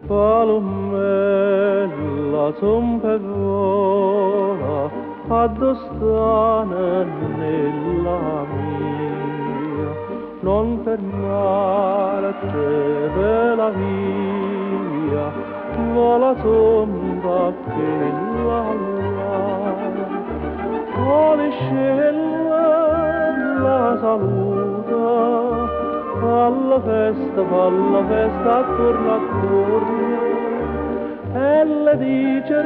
Palomella vola addostana nella mia, non fermarti per la via, vola tomba che la Poliscella la saluta, falla festa, attorno attorno, e le dice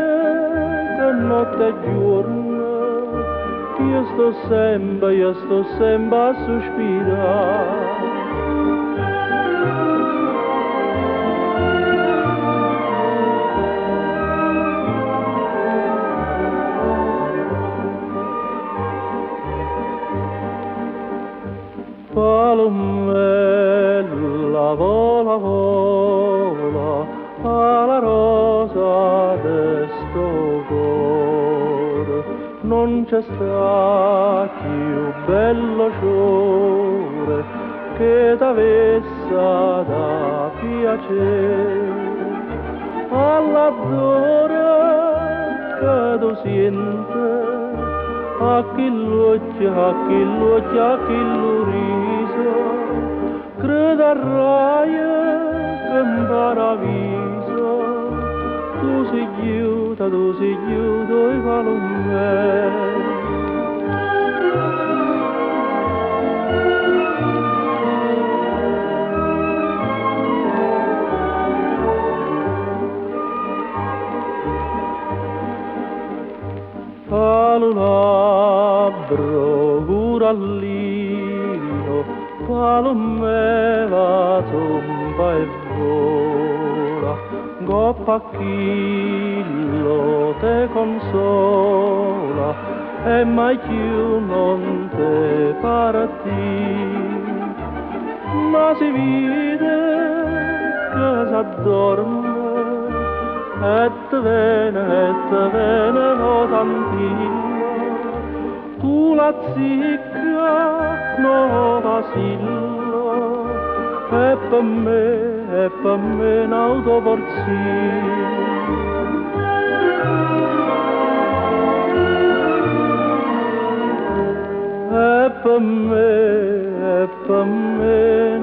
che notte e giorno, io sto sempre a sospirare. Palomella vola alla rosa de sto cuore, non c'è sta più bello fiore che t'avessa da piacere alla d'ora che tu siente a chi l'occhia, a chi lo riso, crederai che in paradiso tu si chiudo e palomè. Palo labbro curallino, palomela tomba e vola, goppa a chillo te consola, e mai più non te partì, ma si vide che s'addorme, e te vene l'otantilla, tu la zicca no vasillo, e per me un'autoporzione. E per me